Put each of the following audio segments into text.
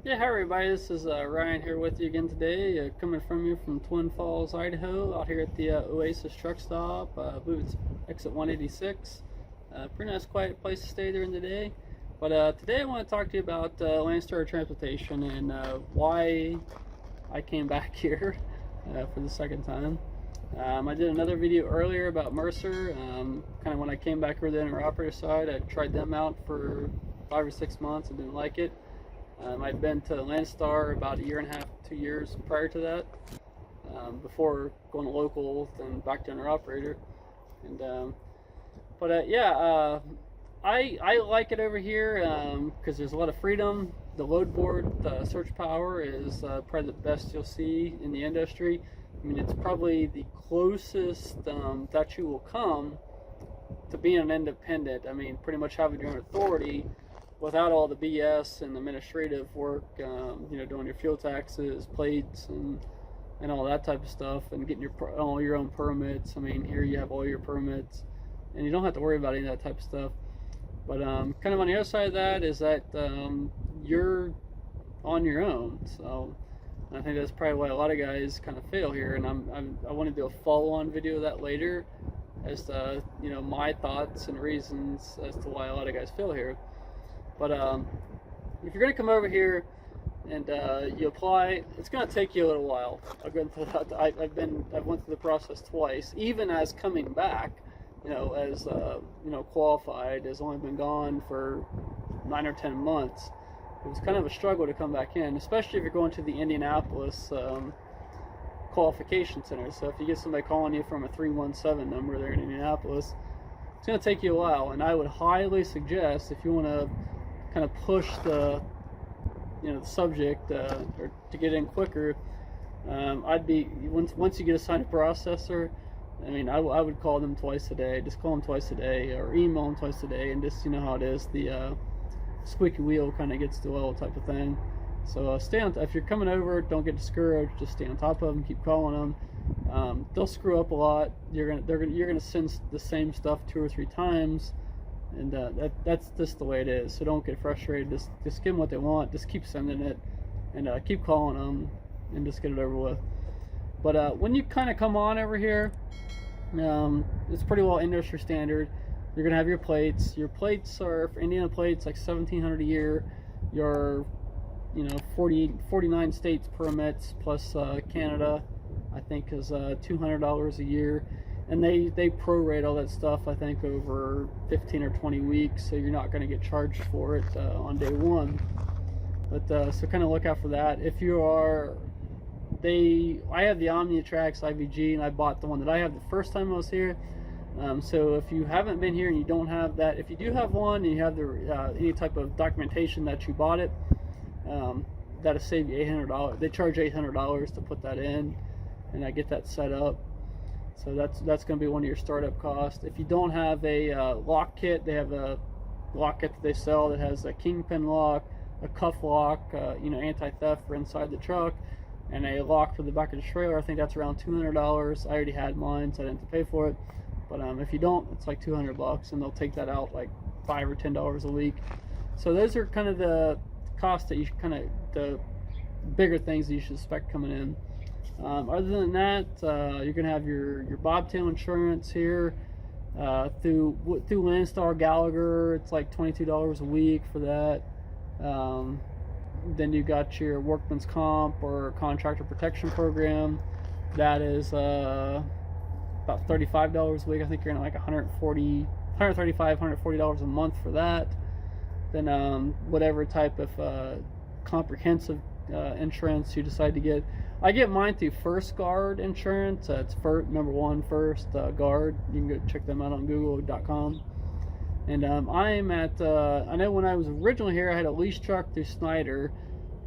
Yeah, hi everybody, this is Ryan here with you again today, coming from you from Twin Falls, Idaho, out here at the Oasis truck stop. I believe it's exit 186. Pretty nice quiet place to stay during the day. But today I want to talk to you about Landstar Transportation and why I came back here for the second time. I did another video earlier about Mercer, kind of when I came back over the owner operator side. I tried them out for 5 or 6 months and didn't like it. I'd been to Landstar about a year and a half, 2 years prior to that, before going to local and back to owner operator. And I like it over here because there's a lot of freedom. The load board, the search power is probably the best you'll see in the industry. I mean, it's probably the closest that you will come to being an independent. I mean, pretty much having your own authority without all the BS and administrative work, doing your fuel taxes, plates, and all that type of stuff, and getting all your own permits. I mean, here you have all your permits, and you don't have to worry about any of that type of stuff. But kind of on the other side of that is that you're on your own. So I think that's probably why a lot of guys kind of fail here. And I want to do a follow-on video of that later, as to my thoughts and reasons as to why a lot of guys fail here. But if you're going to come over here and you apply, it's going to take you a little while. I've gone through that. I went through the process twice. Even as coming back, as qualified, has only been gone for 9 or 10 months. It was kind of a struggle to come back in, especially if you're going to the Indianapolis qualification center. So if you get somebody calling you from a 317 number there in Indianapolis, it's going to take you a while. And I would highly suggest, if you want to kind of push the the subject or to get in quicker, I'd be once you get assigned a processor, I mean, I would call them twice a day. Just call them twice a day or email them twice a day, and just how it is, the squeaky wheel kind of gets the oil type of thing. So stay on. If you're coming over, don't get discouraged. Just stay on top of them. Keep calling them. They'll screw up a lot. You're gonna send the same stuff 2 or 3 times, and that's just the way it is. So don't get frustrated. Just give them what they want. Just keep sending it, and keep calling them, and just get it over with. But when you kind of come on over here, it's pretty well industry standard. You're gonna have your plates. Your plates are, for Indiana plates, like $1,700 a year. Your 49 states permits plus Canada, I think, is $200 a year, and they prorate all that stuff, I think, over 15 or 20 weeks, so you're not going to get charged for it on day one. But so kind of look out for that. If you are, I have the Omnitrax IVG, and I bought the one that I had the first time I was here. So if you haven't been here and you don't have that, if you do have one and you have any type of documentation that you bought it, that'll save you $800. They charge $800 to put that in, and I get that set up. So that's going to be one of your startup costs. If you don't have a lock kit, they have a lock kit that they sell that has a kingpin lock, a cuff lock, anti-theft for inside the truck, and a lock for the back of the trailer. I think that's around $200. I already had mine, so I didn't have to pay for it. But if you don't, it's like $200, and they'll take that out like $5 or $10 a week. So those are kind of the costs that you the bigger things that you should expect coming in. Other than that, you're gonna have your bobtail insurance here through Landstar Gallagher. It's like $22 a week for that. Then you got your workman's comp or contractor protection program. That is about $35 a week. I think you're gonna like $135, $140 a month for that. Then whatever type of comprehensive insurance you decide to get. I get mine through First Guard Insurance. It's number 1 First Guard. You can go check them out on google.com. And I'm at, I know when I was originally here, I had a lease truck through Snyder,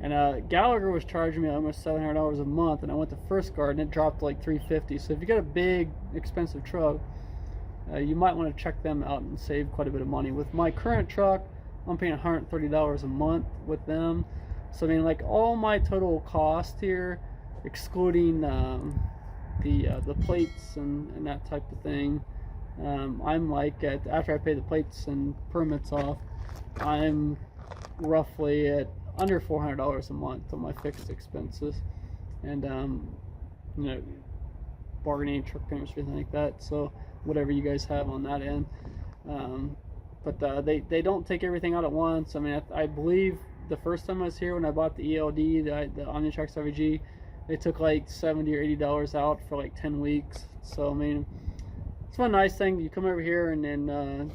and Gallagher was charging me almost $700 a month, and I went to First Guard and it dropped to like $350. So if you got a big expensive truck, you might want to check them out and save quite a bit of money. With my current truck, I'm paying $130 a month with them. So I mean, like, all my total cost here, excluding the plates and that type of thing, I'm like after I pay the plates and permits off, I'm roughly at under $400 a month on my fixed expenses, and you know, bargaining, truck payments, everything like that. So whatever you guys have on that end. But they don't take everything out at once. I mean, I believe the first time I was here, when I bought the ELD, the OmniTrax IVG, they took like $70 or $80 out for like 10 weeks. So I mean, it's one nice thing. You come over here and then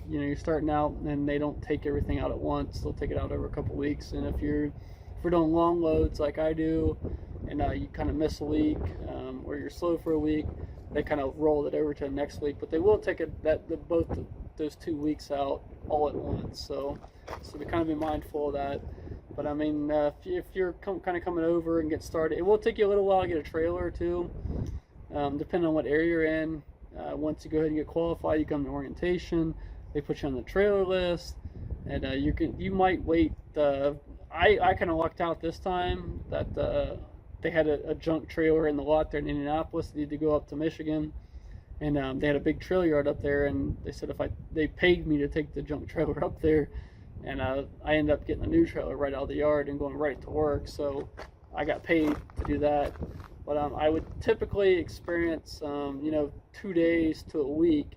you know, you're starting out, and they don't take everything out at once. They'll take it out over a couple weeks. And if you're doing long loads like I do, and you kind of miss a week, or you're slow for a week, they kind of roll it over to the next week. But they will take both those 2 weeks out all at once. So be kind of be mindful of that. But I mean, if you're kind of coming over and get started, it will take you a little while to get a trailer too, depending on what area you're in. Once you go ahead and get qualified, you come to orientation, they put you on the trailer list, and you might wait. I kind of lucked out this time that they had a junk trailer in the lot there in Indianapolis. They needed to go up to Michigan, and they had a big trailer yard up there, and they said they paid me to take the junk trailer up there, and I ended up getting a new trailer right out of the yard and going right to work. So I got paid to do that. But I would typically experience, you know, 2 days to a week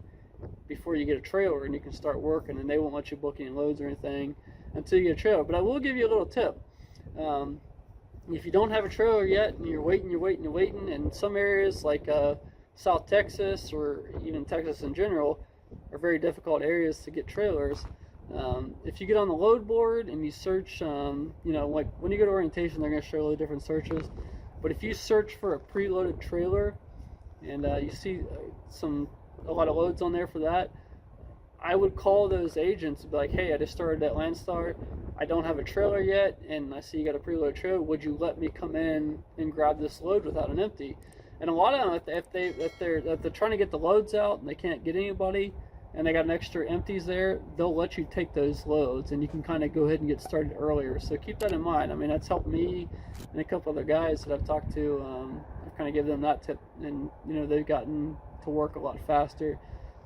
before you get a trailer and you can start working, and they won't let you book any loads or anything until you get a trailer. But I will give you a little tip. If you don't have a trailer yet and you're waiting, in some areas like South Texas, or even Texas in general, are very difficult areas to get trailers. If you get on the load board and you search, you know, like when you go to orientation, they're going to show all the different searches. But if you search for a preloaded trailer and you see a lot of loads on there for that, I would call those agents and be like, hey, I just started at Landstar, I don't have a trailer yet, and I see you got a preloaded trailer, would you let me come in and grab this load without an empty? And a lot of them, if they're trying to get the loads out and they can't get anybody, and they got an extra empties there, they'll let you take those loads, and you can kind of go ahead and get started earlier. So keep that in mind. I mean, that's helped me and a couple other guys that I've talked to. I've kind of given them that tip, and you know, they've gotten to work a lot faster,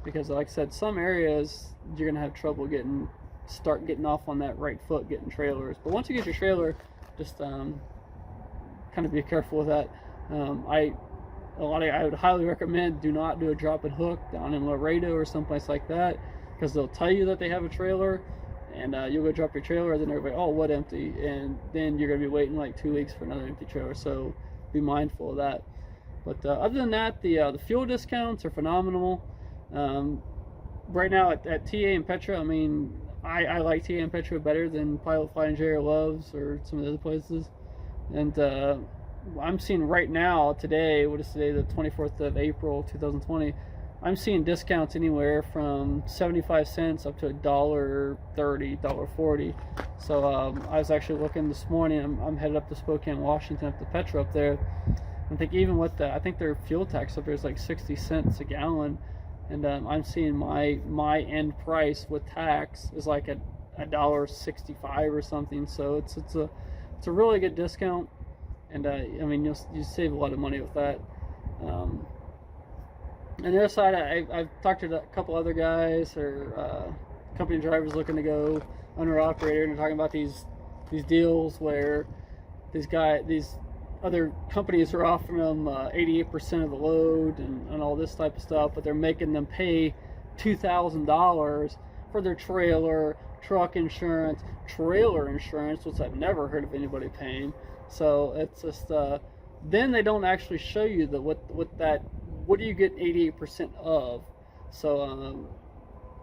because like I said, some areas you're gonna have trouble start getting off on that right foot, getting trailers. But once you get your trailer, just kind of be careful with that. I would highly recommend, do not do a drop and hook down in Laredo or someplace like that, because they'll tell you that they have a trailer, and you'll go drop your trailer, and then everybody, oh, what empty? And then you're going to be waiting like 2 weeks for another empty trailer. So be mindful of that. But other than that, the fuel discounts are phenomenal. Right now at TA and Petra, I mean, I like TA and Petra better than Pilot Fly and J.R. Love's or some of the other places. And I'm seeing right now, today, what is today, the 24th of April 2020, I'm seeing discounts anywhere from 75 cents up to $1.30, $1.40. So I was actually looking this morning. I'm headed up to Spokane, Washington, up to Petra up there. I think even with I think their fuel tax up there is like 60 cents a gallon, and I'm seeing my end price with tax is like $1.65 or something. So it's a really good discount. And I mean, you save a lot of money with that. On the other side, I've talked to a couple other guys, or company drivers looking to go owner operator, and they're talking about these deals where these other companies are offering them 88% of the load and all this type of stuff, but they're making them pay $2,000 for their trailer, truck insurance, trailer insurance, which I've never heard of anybody paying. So it's just then they don't actually show you what do you get 88% of. So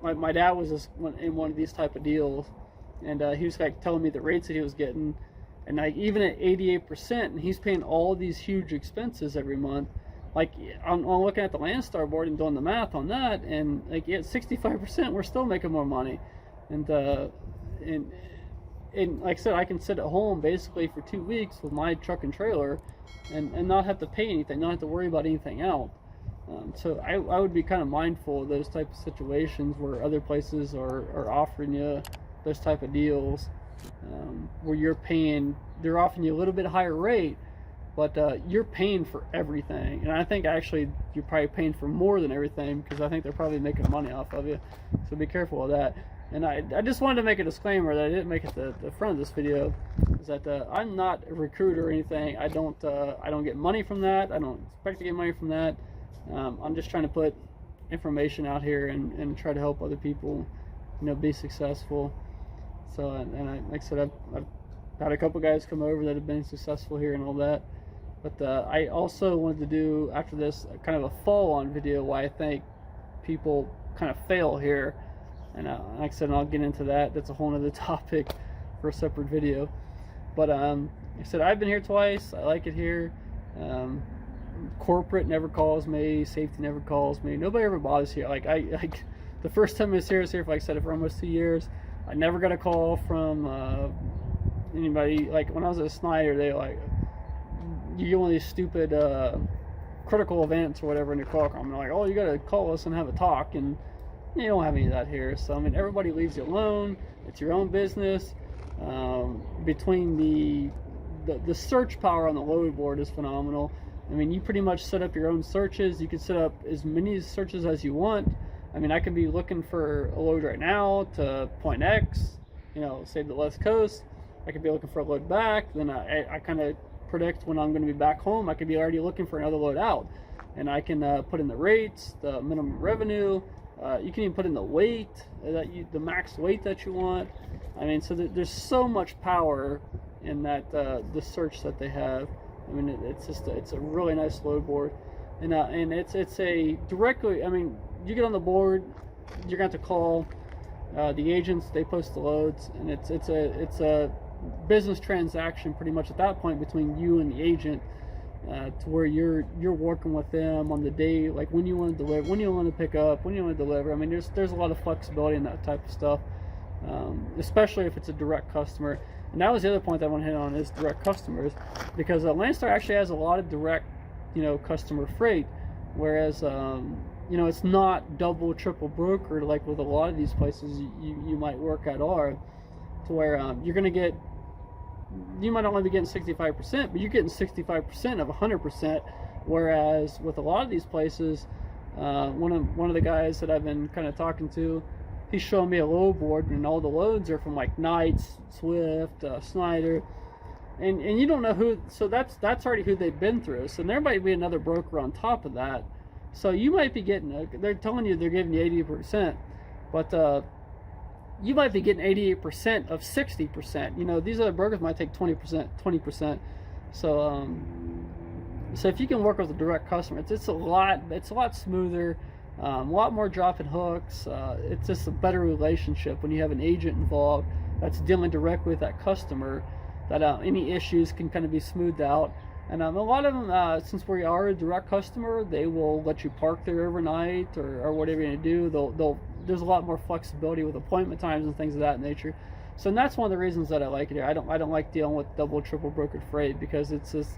my dad was just in one of these type of deals, and he was like telling me the rates that he was getting, and like even at 88%, and he's paying all these huge expenses every month. Like I'm looking at the Landstar board and doing the math on that, and like at 65%, we're still making more money, and like I said, I can sit at home basically for 2 weeks with my truck and trailer and not have to pay anything, not have to worry about anything else. So I would be kind of mindful of those type of situations where other places are offering you those type of deals, where they're offering you a little bit higher rate, but you're paying for everything. And I think actually you're probably paying for more than everything, because I think they're probably making money off of you. So be careful of that. And I just wanted to make a disclaimer that I didn't make it the front of this video. is that I'm not a recruiter or anything. I don't get money from that. I don't expect to get money from that. I'm just trying to put information out here and try to help other people, you know, be successful. So, like I said, I've had a couple guys come over that have been successful here and all that. But I also wanted to do, after this, kind of a follow-on video why I think people kind of fail here. And like I said, I'll get into that. That's a whole other topic for a separate video. But like I said, I've been here twice. I like it here. Corporate never calls me. Safety never calls me. Nobody ever bothers here. Like the first time I was here, like I said, for almost 2 years. I never got a call from anybody. Like when I was at Snyder, they like, you get one of these stupid critical events or whatever in your call. I'm like, oh, you gotta call us and have a talk, and you don't have any of that here. So I mean, everybody leaves you alone. It's your own business. Between the search power on the load board is phenomenal. I mean, you pretty much set up your own searches. You can set up as many searches as you want. I mean, I could be looking for a load right now to point X, you know, say the West Coast. I could be looking for a load back. Then I kind of predict when I'm going to be back home. I could be already looking for another load out. And I can put in the rates, the minimum revenue. You can even put in the weight, the max weight that you want. I mean, so there's so much power in that the search that they have. I mean, it's a really nice load board, and it's a directly. I mean, you get on the board, you're going to have to call the agents. They post the loads, and it's a business transaction pretty much at that point between you and the agent, to where you're working with them on the day, like when you want to deliver, when you want to pick up, when you want to deliver. I mean, there's a lot of flexibility in that type of stuff, especially if it's a direct customer. And that was the other point that I want to hit on, is direct customers, because Landstar actually has a lot of direct, you know, customer freight, whereas you know, it's not double, triple brokered like with a lot of these places you might work at are, to where you're going to get, you might only be getting 65%, but you're getting 65% of 100%. Whereas with a lot of these places, one of the guys that I've been kind of talking to, he's showing me a load board, and all the loads are from like Knights, Swift, Snyder, and you don't know who. So that's already who they've been through. So there might be another broker on top of that. So you might be getting, they're telling you they're giving you 80%, but you might be getting 88% of 60%. You know, these other brokers might take 20%. So so if you can work with a direct customer, it's a lot smoother, a lot more dropping hooks. It's just a better relationship when you have an agent involved that's dealing directly with that customer, that any issues can kind of be smoothed out. And a lot of them, since we are a direct customer, they will let you park there overnight or whatever you're going to do. There's a lot more flexibility with appointment times and things of that nature. So and that's one of the reasons that I like it here. I don't like dealing with double, triple brokered freight, because it's just,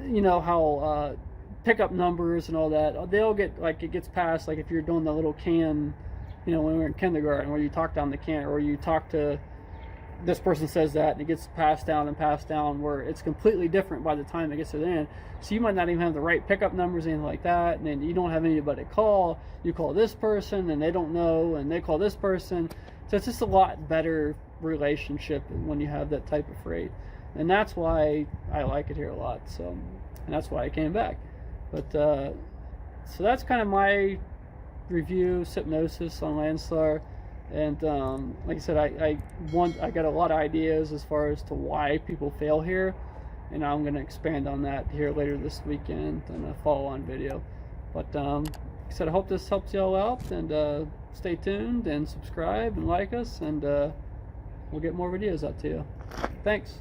you know, how pickup numbers and all that, they'll get, like, it gets passed, like if you're doing the little can, you know, when we were in kindergarten, where you talk down the can, or you talk to, this person says that, and it gets passed down, where it's completely different by the time it gets to the end. So you might not even have the right pickup numbers, anything like that, and then you don't have anybody to call. You call this person, and they don't know, and they call this person. So it's just a lot better relationship when you have that type of freight, and that's why I like it here a lot. So, and that's why I came back. But so that's kind of my review, hypnosis on Landstar. And like I said, I got a lot of ideas as far as to why people fail here, and I'm going to expand on that here later this weekend in a follow-on video. But like I said, I hope this helps y'all out, and stay tuned and subscribe and like us, and we'll get more videos out to you. Thanks.